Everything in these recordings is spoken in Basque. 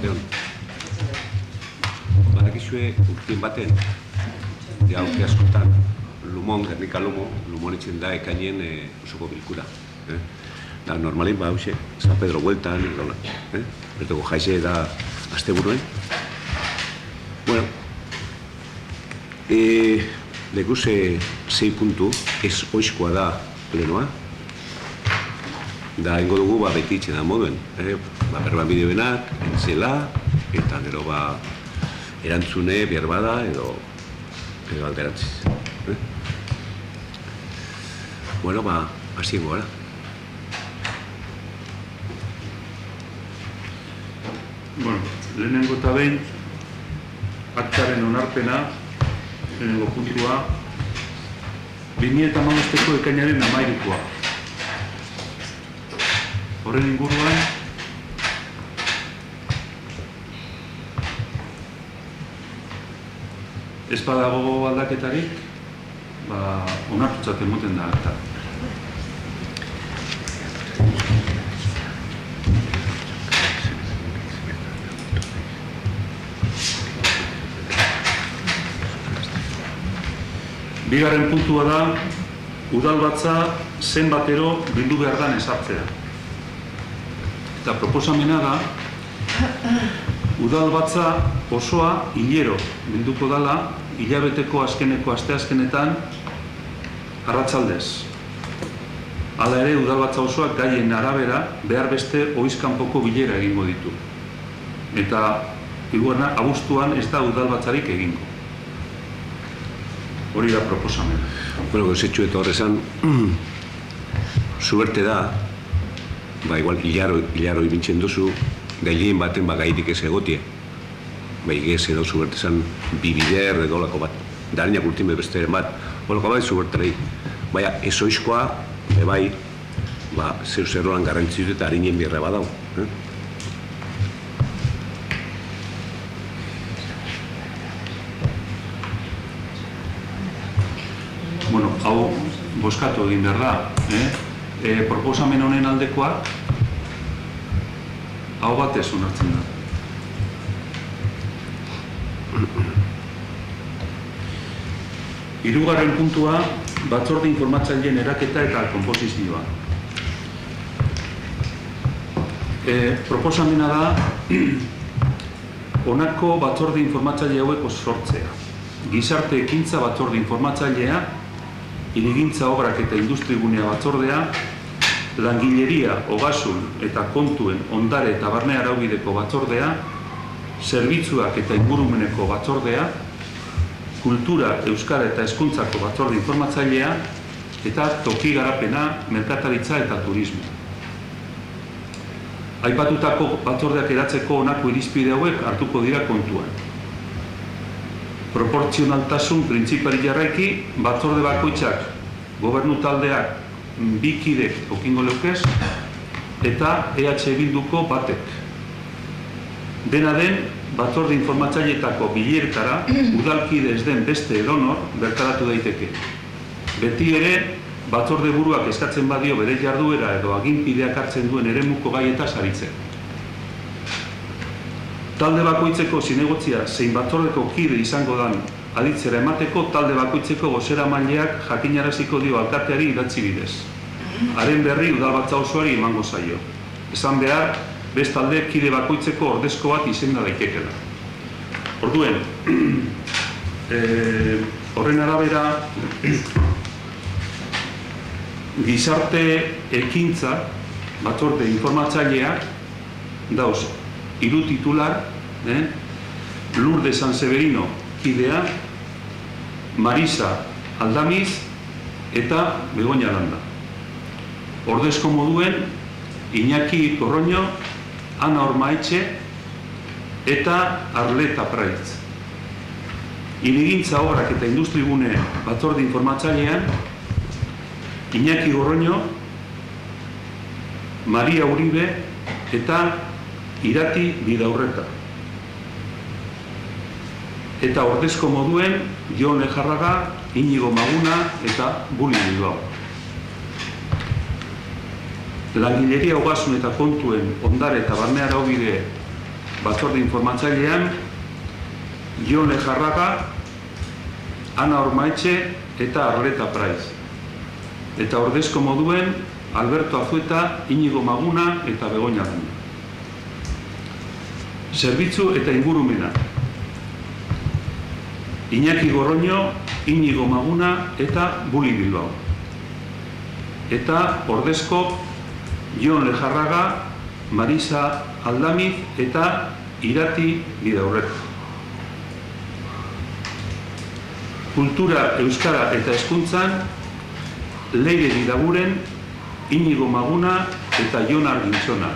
Arratsaldeon. Badakizue urtien baten, urte askotan, Lumon, Gernika Lumon itzen da ekainen osoko bilkura. Normalin, hauxe, San Pedro Bueltan, bertoko jaize da asteburuen. Bueno, lekuze 6 puntu, ez oizkoa da plenoa. Da, ingo dugu, beti itxena moduen. Berban bideoenak, entzela, eta gero erantzune, behar bada, edo alderantziz. Bueno, hasien gara. Bueno, lehenengo eta behin, aktaren onarpena, lehenengo puntua, 2015ko ekainaren 13koa. Horren inguruan, ez badago aldaketarik, onartutzat emoten da akta. Bigarren puntua da, udalbatza zenbatero bildu behar dan ezartzea. Eta proposamena da, udalbatza osoa hilero bilduko dala, hilabeteko azkeneko asteazkenetan arratsaldez. Hala ere, udalbatza osoak gaien arabera behar beste oizkanpoko bilera egingo ditu. Eta, iguana, abuztuan ez da udalbatzarik egingo. Hori da proposamena. Bueno, gozetxu eta horrezan, zuberte da, igual, hilaro ibintzen duzu, gailien baten gairik ez egotie. Igez edo zuberte zan, bibider edo lako bat, darinak ultime besteren bat, holako bai zuberterei. Baina, ez oizkoa, zeu-zerroan garrantzitu eta harinen birre badau. Bueno, hau boskatu egin behar da. Proposamen honen aldekoak, hau batez onartzen da. Hirugarren puntua, batzorde informatzaileen eraketa eta konposizioa. Proposamena da, honako batzorde informatzaile hauek sortzea. Gizarte ekintza batzorde informatzailea, hirigintza obrak eta industrigunea batzordea, langileria, ogasun eta kontuen ondare eta barne araubideko batzordea, zerbitzuak eta ingurumeneko batzordea, kultura, euskara eta hezkuntzako batzorde informatzailea, eta toki garapena, merkataritza eta turismo. Aipatutako batzordeak eratzeko honako irizpide hauek hartuko dira kontuan. Proportzionaltasun printzipari jarraiki, batzorde bakoitzak, gobernu taldeak, 2 kidek okingo leukez, eta EH Bilduko batek. Dena den, batzorde informatzaileetako bileretara, udalkide ez den beste edonor bertaratu daiteke. Beti ere, batzorde buruak eskatzen badio bere jarduera edo aginpideak hartzen duen eremuko gaietaz aritzen. Talde bakoitzeko zinegotzia zein batzordeko kide izango dan aditzera emateko, talde bakoitzeko bozeramaileak jakinaraziko dio alkateari idatzi bidez. Haren berri udalbatza osoari emango zaio. Esan behar, bestalde kide bakoitzeko ordezko bat izenda daitekela. Orduen, horren arabera, gizarte ekintza batzorde informatzaileak dauz, 3 titular, Lourdes San Severino kidea, Marisa Aldamiz eta Begoña Landa. Ordezko moduen, Iñaki Korroño, Ana Ormaetxe eta Arleta Praitz. Hirigintza obrak eta industrigune batzorde informatzailean, Iñaki Korroño, Maria Uribe eta Irati Bidaurreta. Eta ordezko moduen, Jon Lejarraga, Inigo Maguna eta Buli Bilbao. Langileria ogasun eta kontuen ondare eta barne araubide batzorde informatzailean Jon Lejarraga, Ana Ormaetxe eta Arleta Praiz. Eta ordezko moduen Alberto Azueta, Inigo Maguna eta Begoña Arana. Zerbitzu eta ingurumena. Iñaki Gorroño, Inigo Maguna eta Buli Bilbao. Eta ordezko Jon Lejarraga, Marisa Aldamiz eta Irati Bidaurreta. Kultura, Euskara eta Hezkuntzan Leire Bidaguren, Inigo Maguna eta Jon Argintzona.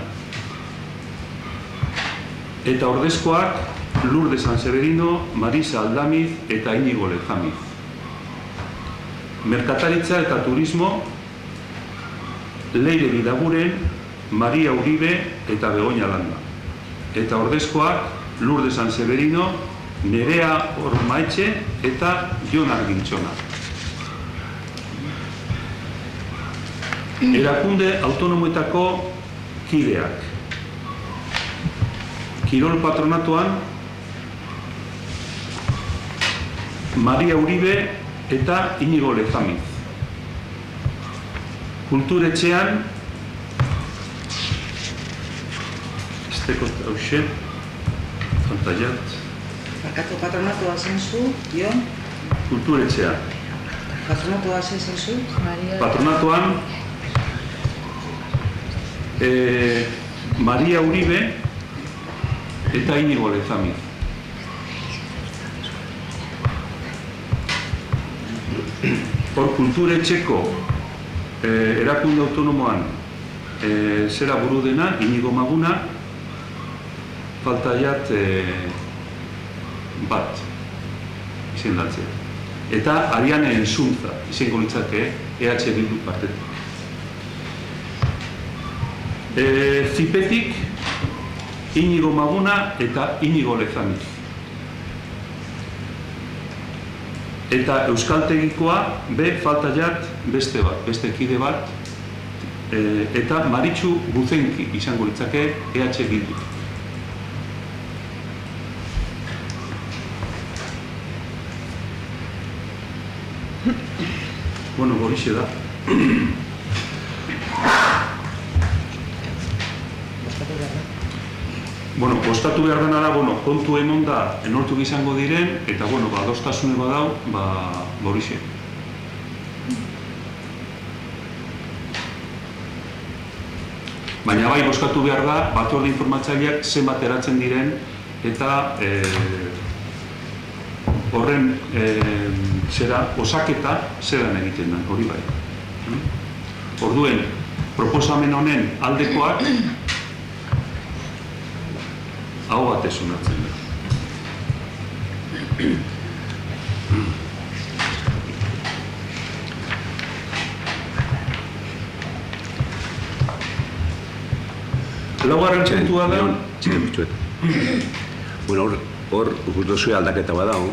Eta ordezkoak Lourdes San Severino, Marisa Aldamiz eta Inigo Lejamiz. Merkataritza eta turismo Leire Bidaguren, Maria Uribe eta Begoña Landa. Eta ordezkoak Lourdes San Severino, Nerea Ormaetxe eta Jon Argintzona. Erakunde autonomoetako kideak. Kirol patronatuan Maria Uribe eta Inigo Lejamiz. Kulturetxean esteko hauxe pantailat. Barkatu patronatua zenzu, Jon? Kulturetxea. Patronatua zenzu? Patronatuan Maria Uribe eta Inigo Lejamiz. Hor kulturetxeko erakunde autonomoan zera buru dena, Inigo Maguna, faltaiat bat izendatzea. Eta Ariane Enzuntza izango litzake EH Bildu partetik. Zipetik Inigo Maguna eta Inigo Lejamiz. Eta Euskaltegikoa faltaiat beste bat, beste kide bat, eta Maritxu Guzenki izango litzake EH Bildu. Bueno, horixe da. Bueno, postatu behar dena da, kontu emon da, enortuk izango diren, eta, adostasune badau, horixe. Baina bai, bozkatu behar da, batzorde informatzaileak zenbat eratzen diren, eta horren osaketa zelan egiten da, hori bai. Orduen, proposamen honen aldekoak hau batez onartzen da. Laugarren puntua da... Hor, duzue aldaketa badao,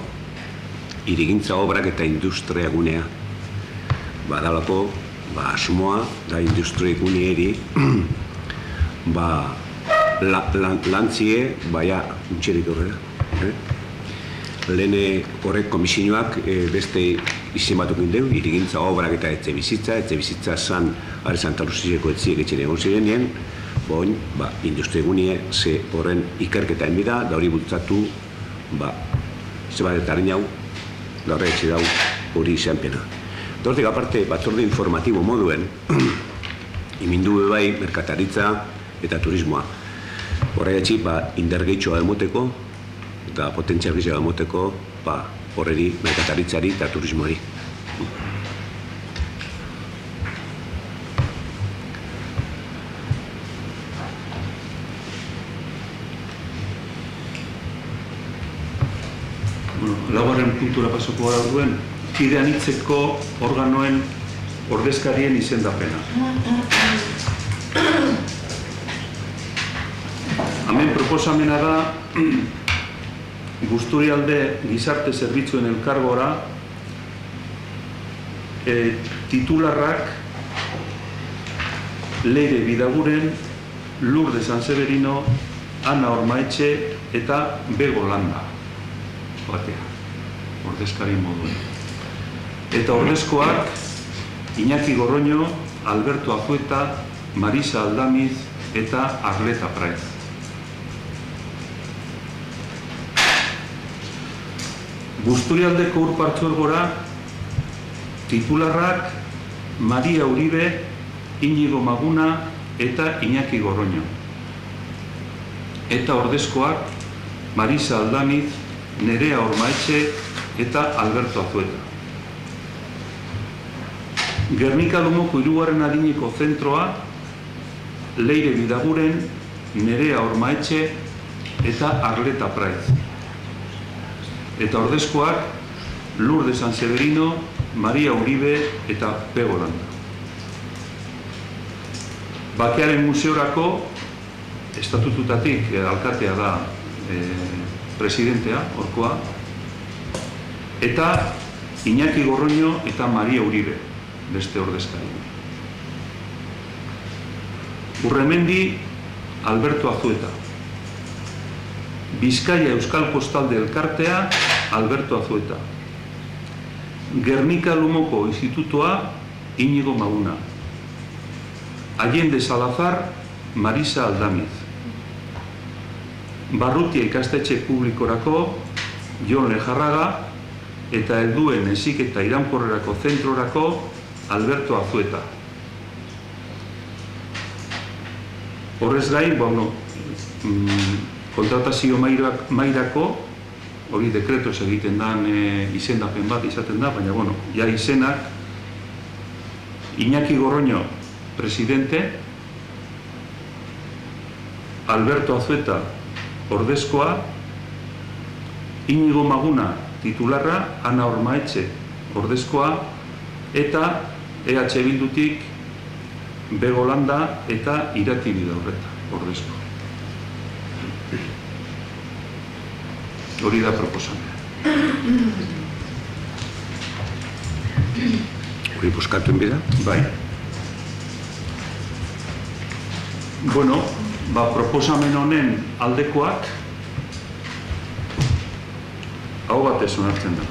hirigintza obrak eta industria gunea. Badalako, asmoa da industria guneeri, lantzie, baina untxerik horrela. Lehen horrek komisioak beste izen batuk indeu, hirigintza obrak eta etxe bizitza zan Are Santa Luziako etziek etxen egon zirenien, boin, industria gunea ze horren ikerketa enbida, da hori bultzatu, zebatetaren hau, da horre etxe dau hori izan pena. Hortik aparte, batzorde informatibo moduen, imindu bai merkataritza eta turismoa. Horregatxi, indergeitxoa emoteko, eta potentzial gizia emoteko, horreri, merkataritzari eta turismoari. Laugarren puntura pasoko gara duen, kide anitzeko organoen ordezkarien izendapena. Hemen proposamena da, Busturialde Gizarte Zerbitzuen Elkargora titularrak Leire Bidaguren, Lourdes San Severino, Ana Ormaetxe eta Bego Landa batea, ordezkari moduen. Eta ordezkoak Iñaki Gorroño, Alberto Azueta, Marisa Aldamiz eta Arleta Praez. Busturialdeko Ur Partzuergora titularrak Maria Uribe, Iñigo Maguna eta Iñaki Gorroño. Eta ordezkoak Marisa Aldamiz, Nerea Ormaetxe eta Alberto Azueta. Gernika Lumoko 3. adineko zentroa Leire Bidaguren, Nerea Ormaetxe eta Arleta Praez. Eta ordezkoak Lourdes San Severino, Maria Uribe eta Bego Landa. Bakearen museorako estatututatik alkatea da presidentea, horkoa, eta Iñaki Gorroño eta Maria Uribe, beste ordezkari. Urremendi, Alberto Azueta. Bizkaia Euskal Postalde Elkartea, Alberto Azueta. Gernika Lumoko Institutoa, Iñigo Maguna. Allende Salazar, Marisa Aldamiz. Barrutia ikastetxe publikorako, Jon Lejarraga, eta helduen heziketa iraunkorrerako zentrorako, Alberto Azueta. Horrez gain, kontratazio mairako, hori dekretoz egiten dan izendapen bat izaten da, baina, ja izenak, Iñaki Gorroño, presidente, Alberto Azueta, ordezkoa, Iñigo Maguna, titularra, Ana Ormaetxe, ordezkoa, eta EH Bildutik Bego Landa eta Irati Bidaurreta, ordezkoa. Hori da proposamena. Hori bozkatuen bida? Bai. Proposamen honen aldekoak hau batez onartzen da.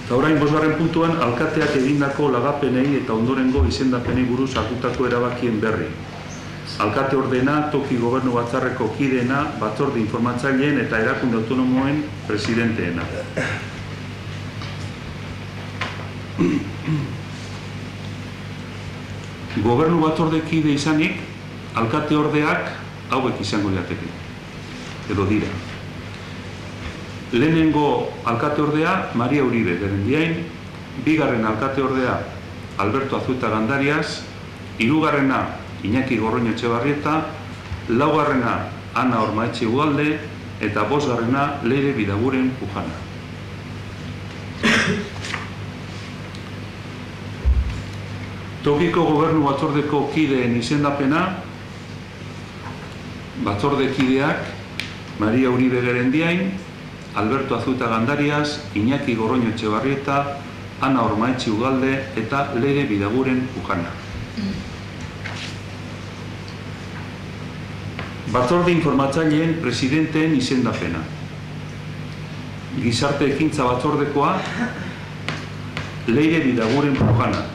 Eta orain 5. puntuan alkateak egindako lagapenei eta ondorengo izendapenei buruz hartutako erabakien berri. Alkate ordena, toki gobernu batzarreko kideena, batzorde informatzaileen eta erakunde autonomoen presidenteena. Gobernu batzorde kide izanik, alkate ordeak hauek izango lirateke, edo dira. Lehenengo alkate ordea Maria Uribe Gerendiain, 2. alkate ordea Alberto Azueta Gandarias, 3. Iñaki Gorroño Etxebarrieta, 4. Ana Ormaetxe Ugalde eta 5. Leire Bidaguren Pujana. Tokiko gobernu batzordeko kideen izendapena, batzordekideak Maria Uribe Gerendiain, Alberto Azueta Gandarias, Iñaki Gorroño Etxebarrieta, Ana Ormaetxe Ugalde eta Leire Bidaguren Pujana. Batzorde informatzaileen presidenteen izendapena. Gizarte ekintza batzordekoa Leire Bidaguren Pujana.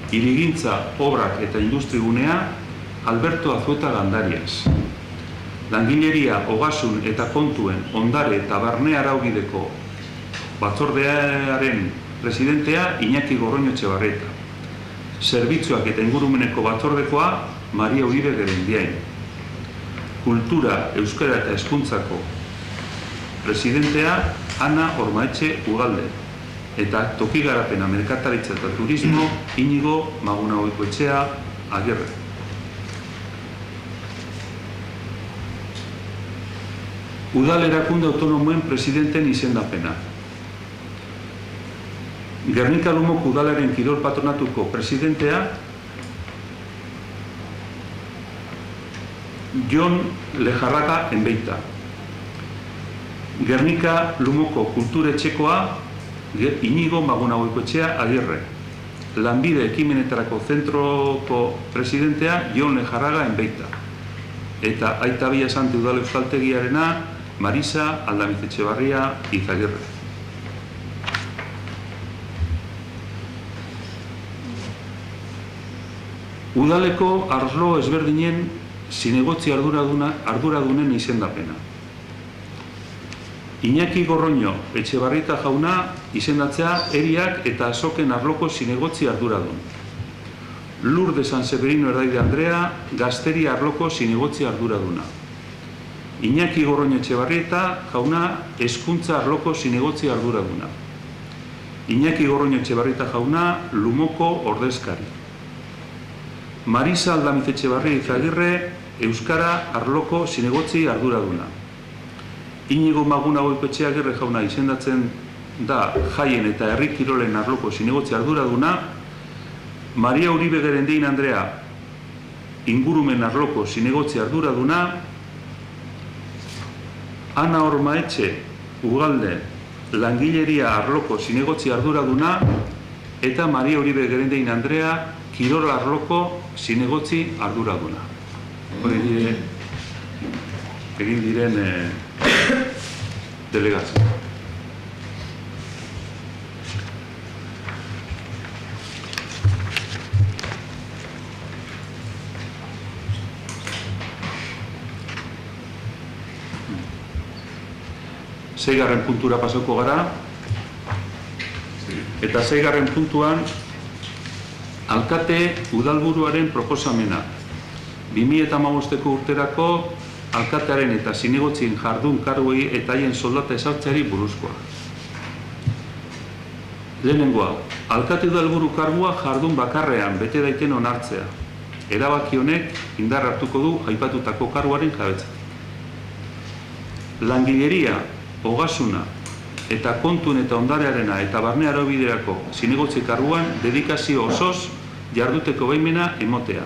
Hirigintza, obrak eta industrigunea Alberto Azueta Gandarias. Langileria, ogasun eta kontuen ondare eta barne araubideko batzordearen presidentea Iñaki Gorroño Etxebarrieta. Zerbitzuak eta ingurumeneko batzordekoa Maria Uribe Gerendiain. Kultura, Euskara eta Hezkuntzako presidentea Ana Ormaetxe Ugalde. Eta toki garapena, merkataritza eta turismo Iñigo Maguna Goikoetxea Agirre. Udal erakunde autonomoen presidenteen izendapena. Gernika Lumoko udalaren kirol patronatuko presidentea Jon Lejarraga Enbeita. Gernika Lumoko kulturetxekoa Inigo Magunagoikoetxea Agirre. Lanbide Ekimenetarako Zentroko presidentea Jon Lejarraga Enbeita. Eta Aita Bia Sante Udal Euskaltegiarena Marisa Aldamiz Etxebarria Izagirre. Udaleko arlo ezberdinen zinegotzi arduradunen izendapena. Iñaki Gorroño Etxebarrieta jauna izendatzea eriak eta azoken arloko zinegotzi arduradun. Lourdes San Severino Erdaide Andrea gazteri arloko zinegotzi arduraduna. Iñaki Gorroño Etxebarrieta jauna hezkuntza arloko zinegotzi arduraduna. Iñaki Gorroño Etxebarrieta jauna lumoko ordezkari. Marisa Aldamiz Etxebarria Izagirre euskara arloko zinegotzi arduraduna. Inigo Magunagoikoetxea Agirre jauna izendatzen da jaien eta herri kirolen arloko zinegotzi arduraduna. Maria Uribe Gerendein Andrea ingurumen arloko zinegotzi arduraduna. Ana Ormaetxe Ugalde langileria arloko zinegotzi arduraduna. Eta Maria Uribe Gerendein Andrea kirol arloko zinegotzi arduraduna. Hori dire, egin diren delegazio. Seigarren puntura pasoko gara, eta seigarren puntuan alkate udalburuaren proposamena. 2015ko urterako alkatearen eta zinegotzien jardun karguei eta haien soldata ezartzeari buruzkoa. Lehenengoa, alkate udalburu kargua jardun bakarrean bete daiten onartzea. Erabaki honek indar hartuko du aipatutako karguaren jabetza. Langileria, ogasuna eta kontun eta ondarearena eta barne araubiderako zinegotzi karguan dedikazio osoz jarduteko baimena emotea.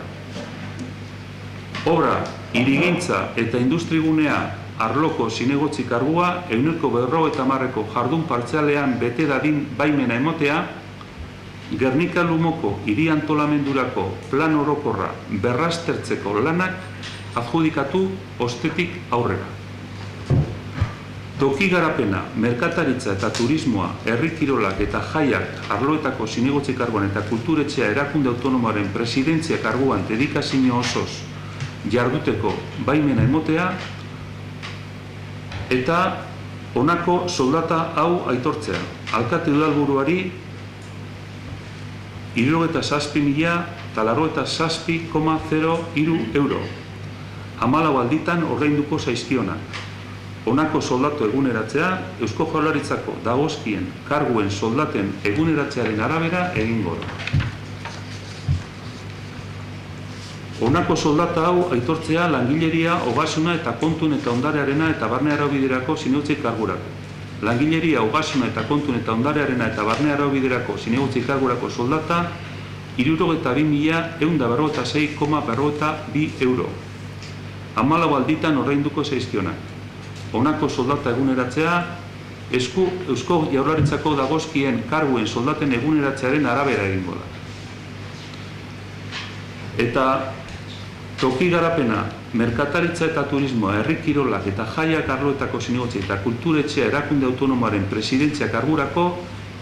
Obra, hirigintza eta industrigunea arloko zinegotzi kargua 150%ko jardun partzialean bete dadin baimena emotea, Gernika Lumoko hiri antolamendurako plan orokorra berraztertzeko lanak adjudikatu ostetik aurrera. Toki garapena, merkataritza eta turismoa, herri kirolak eta jaiak arloetako zinegotzi karguan eta kulturetxea erakunde autonomoaren presidentzia karguan dedikazio osoz jarduteko baimena emotea eta honako soldata hau aitortzea. Alkate udalburuari 67.097,03 euro. 14 alditan ordainduko zaizkionak. Honako soldatu eguneratzea Eusko Jaurlaritzako dagozkien karguen soldaten eguneratzearen arabera egingo da. Honako soldata hau aitortzea langileria, ogasuna eta kontun eta ondarearena eta barne araubiderako zinegotzi kargurako. Langileria, ogasuna eta kontun eta ondarearena eta barne araubiderako zinegotzi kargurako soldata 62.146,42 euro. 14 alditan ordainduko zaizkionak. Honako soldata eguneratzea Eusko Jaurlaritzako dagozkien karguen soldaten eguneratzearen arabera egingo da. Eta toki garapena, merkataritza eta turismoa, herri kirolak eta jaiak arloetako zinegotzi eta kulturetxea erakunde autonomoaren presidentzia kargurako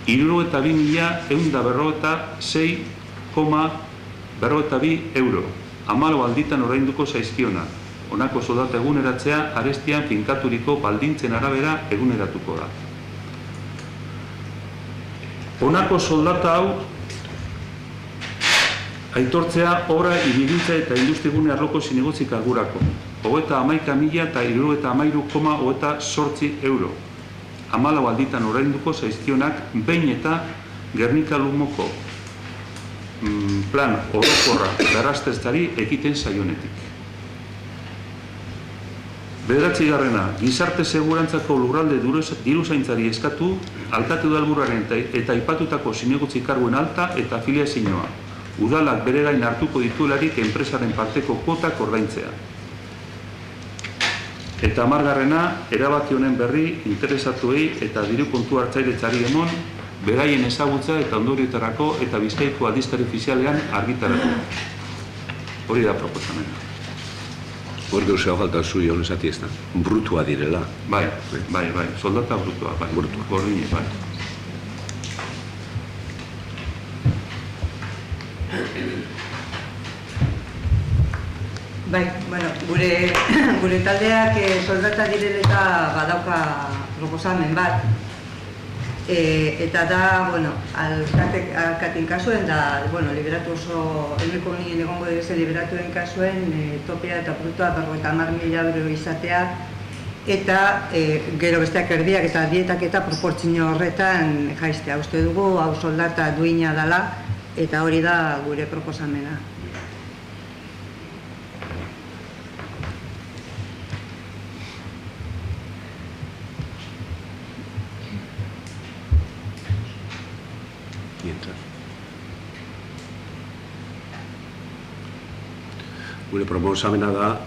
62.146,42 euro. 14 alditan ordainduko zaizkionak. Honako soldata eguneratzea arestian finkaturiko baldintzen arabera eguneratuko da. Honako soldata hau aitortzea obra, hirigintza eta industrigune arloko zinegotzi kargurako. 31.013,28 euro. 14 alditan ordainduko zaizkionak behin eta Gernika Lumoko plan orokorra berraztertzeari ekiten zaionetik. Bederatzigarrena, gizarte segurantzako lurralde diruzaintzari eskatu, alkate udalburuaren eta aipatutako zinegotzi karguen alta eta afiliazioa. Udalak bere gain hartuko dituelarik enpresaren parteko kuotak ordaintzea. Eta 10garrena, erabaki honen berri interesatuei eta diru kontu hartzailetzari emon beraien ezagutza eta ondorioetarako eta Bizkaiko aldizkari ofizialean argitaratu. Hori da proposamena. Hor gauzea falta zu joan esati ez da, brutua direla. Bai, soldata brutua, bai. Brutua. Gordine, bai. Bai, bueno, gure taldeak soldata direla eta badauka proposamen bat. Eta da, bueno, alkaten kasuen da, bueno, liberatu oso, eguneko nien egongo direzen liberatuen kasuen topea eta brutua 50.000 euro izatea eta gero besteak erdiak eta dietak eta proportzio horretan jaistea. Uste dugu, hau soldata duina dela eta hori da gure proposamena. Gure proposamena da,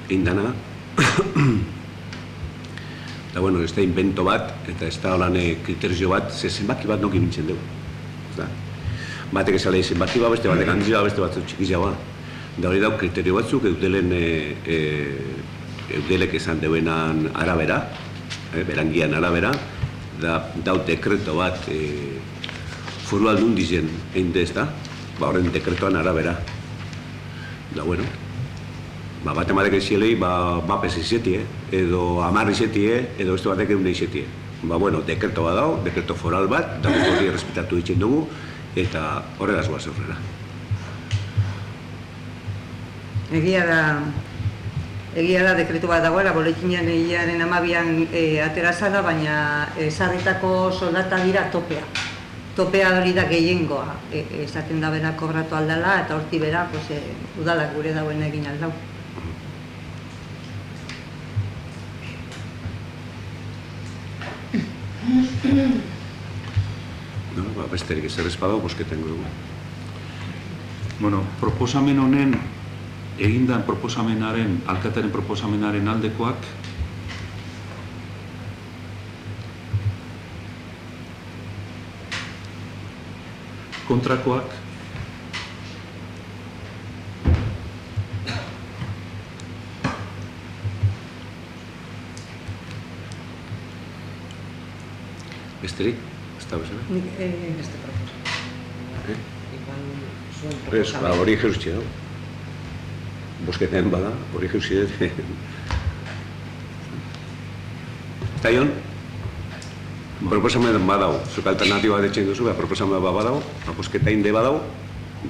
indana, eta bueno, ez da invento bat, eta ez da holan kriterio bat, zenbaki bat noki bintzen dugu. Batek esalei zenbaki bat, beste batek handia, beste batzuk txikizia bat. Da hori dauk kriterio batzuk, eudelek esan deuenan arabera, berangian arabera, dau dekreto bat foru aldundizen egin ez da, horren dekretoan arabera. Da, bueno, bat ematek ezielei, bapes izetie, edo amar izetie, edo beste batek egun izetie. Bueno, dekreto bat dago, dekreto foral bat, da hori errespetatu ditzen dugu, eta horregaz guaz aurrera. Egia da dekretu bat dagoela, boletinean egiaren 12an atera zara, baina ezarritako soldata dira topea. Topea hori da gehiengoa, esaten da bera kobratu aldala, eta horti bera, udalak gure dauen egin aldau. Besterik ezer espadau, bosketengo dugu. Bueno, proposamen honen, egindan proposamenaren, alkatearen proposamenaren aldekoak, kontrakoak, Besterik? Ez da bezala? Nik beste proposamen. Igual zuen proposamen. Hori jeuztxe, no? Bosketean bada, hori jeuztxe dut. Eta Ion? Proposamen badau, zuk alternatiba detxen duzu, proposamen badau, bosketa inde badau,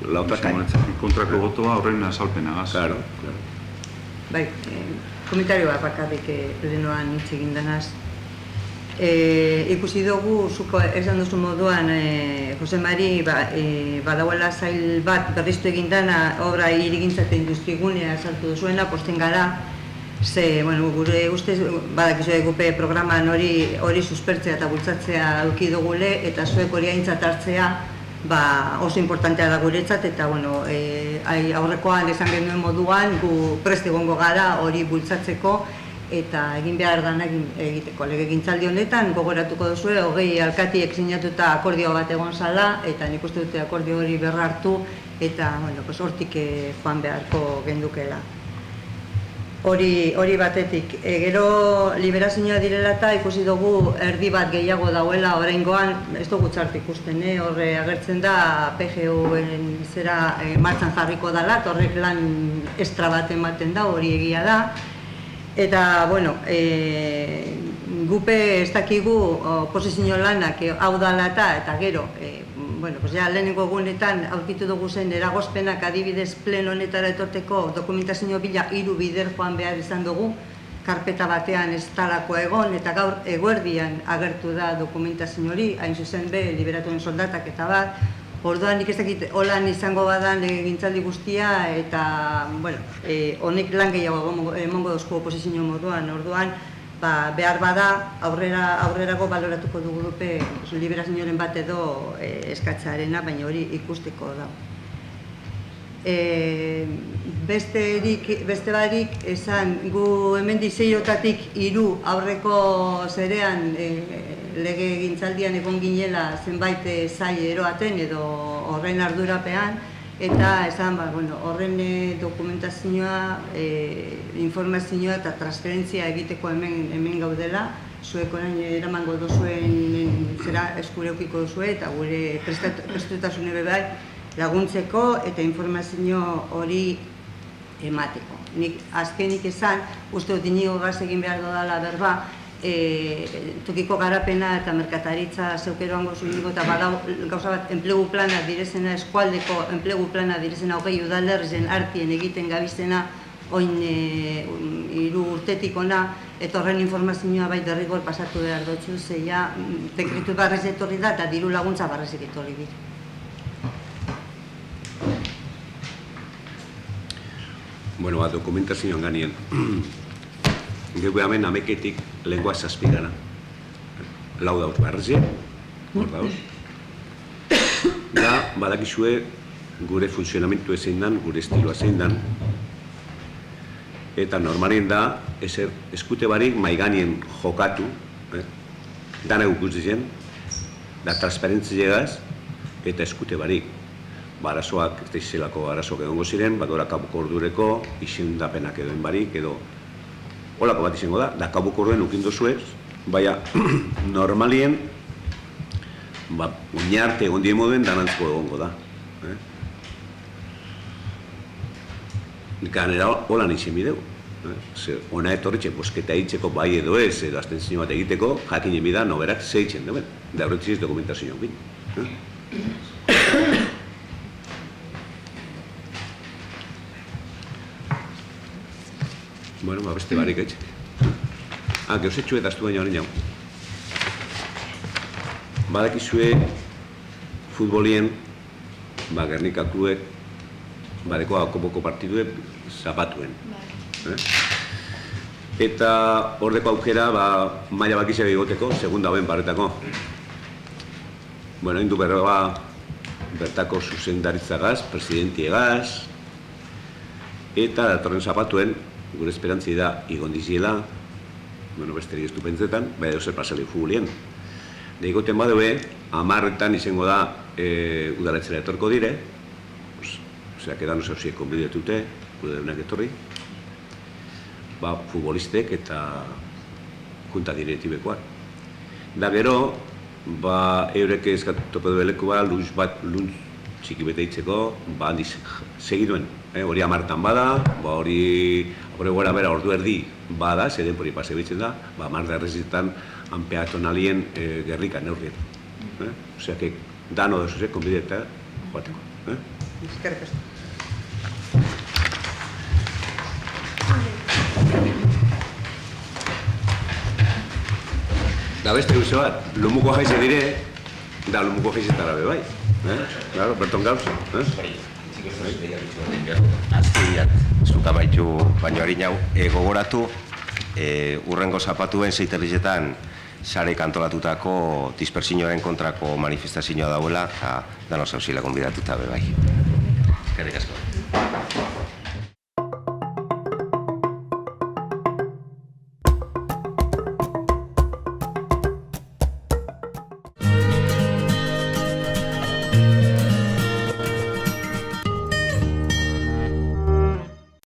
la otra kain. Kontrako botoa horren azalpenagaz. Claro. Bai, komentario bat bakarrik plenoan hitz egin denaz. Ikusi dugu, zuko esan duzu moduan, Jose Mari badauela zail bat berriztu egin dena obra hirigintza eta industrigunea sartu duzuena, posten gara. Gure ustez, badakizu egupe programan hori suspertzea eta bultzatzea eduki dugule, eta zuek hori aintzat hartzea oso importantea da guretzat, eta aurrekoan esan genuen moduan, gu prest egongo gara hori bultzatzeko, eta egin behar dana egiteko. Legegintzaldi honetan gogoratuko duzue, 20 alkatiek sinatuta akordio bat egon zala, eta nik uste dute akordio hori berra hartu, eta hortik joan beharko gendukela. Hori batetik. Gero liberazioa direla eta ikusi dugu erdi bat gehiago dauela oraingoan, ez dugu txart ikusten, horre agertzen da PGU-en zera martxan jarriko dela, horrek lan estra bat ematen da, hori egia da. Eta, gupe ez dakigu oposizio lanak hau dala eta gero, lehenengo egunetan aurkitu dugu zen eragozpenak adibidez pleno honetara etorteko dokumentazio bila 3 bider joan behar izan dugu, karpeta batean ez talako egon, eta gaur eguerdian agertu da dokumentazio hori, hain zuzen be, liberatuen soldatak eta bat. Orduan nik ez dakit holan izango badan legegintzaldi guztia, eta honek lan gehiago emongo dozko oposizio moduan. Orduan behar bada aurrerago baloratuko dugu dupe liberazioaren bat edo eskatzearena, baina hori ikusteko da. Beste barik, esan, gu hemendik 6 3 aurreko zerean lege gintzaldian egon ginela zenbait sail eroaten edo horren ardurapean, eta esan, horren dokumentazioa, informazioa eta transferentzia egiteko hemen gaudela, zuek orain eramango duzuen zera eskureukiko duzue eta gure prestutasune bai laguntzeko eta informazio hori emateko. Nik azkenik esan, uste dut Inigo Gaz egin behar dodala berba, tokiko garapena eta merkataritza zeukeroango zuiniko eta gauza bat enplegu plana direzena, eskualdeko enplegu plana direzena 20 udalerrizen artien egiten gabizena oin 3 urtetik ona, eta horren informazioa bai derrigor pasatu behar dutzu, zeia dekretu barrez etorri da eta diru laguntza barrezek etorri dira. Bueno, dokumentazioan ganien. Geu hemen ameketik lengua zazpigana. Lau dauz barrezie, hor dauz. Da, badakizue gure funtzionamentu zein dan, gure estiloa zein dan. Eta normalien da, ezer eskute barik maiganien jokatu, dana gukutzen, da transparentziegaz eta eskute barik. Arazoak, ez zelako arazoak egongo ziren, badora kabuko ordureko, izendapenak edoen barik, edo holako bat izango da kabuko orduen ukindu zuez, baina normalien, oinarte egon die moduen danantzko egongo da. Ganera holan izin bideu. Ona etorritxe, bosketa hitzeko bai edo ez, edo aztenzio bat egiteko, jakinen bida, noberak zeitzen duen, da horretziz dokumentazioan bin. Bueno, beste barik etxek. Gauzetxu eta aztu baina hori nau. Badakizue futbolien, Gernika kluek, badeko akopoko partiduek zapatuen. Eta hordeko aukera, maila bakizia egoteko, segunda hoen barretako. Bueno, hindu berroa bertako zuzendaritzagaz, presidentiegaz, eta datorren zapatuen, gure esperantzi da igondiziela, besterik estupentzetan, bai zer pasali futbolien. Deikoten badue, 10 izango da udaletzera etorko dire, osea, edan osauzia konbidetute, udaleunak etorri, futbolistek eta junta diretibekoak. Da gero, eurek eskatuko dueleku luntz txiki bete hitzeko, handiz segiduen. Hori 10 bada, hori gora bera ordu erdi bada, zeden hori pase bitzen da, 10 errezitan peatonalien gerrikan neurrien. Osea, dano da zuzek konbideta joateko. Eskerrik asko. Da beste guze bat, lumuko jaize dire, da lumuko jaizetara be bai. Claro, Berton Gauz. Azkiat, zuka baitu baino hori nau, gogoratu, urrengo zapatuen 6 herrietan sare kantolatutako dispersioaren kontrako manifestazioa dauela, eta dano zauzila konbidatuta be bai. Eskerrik asko.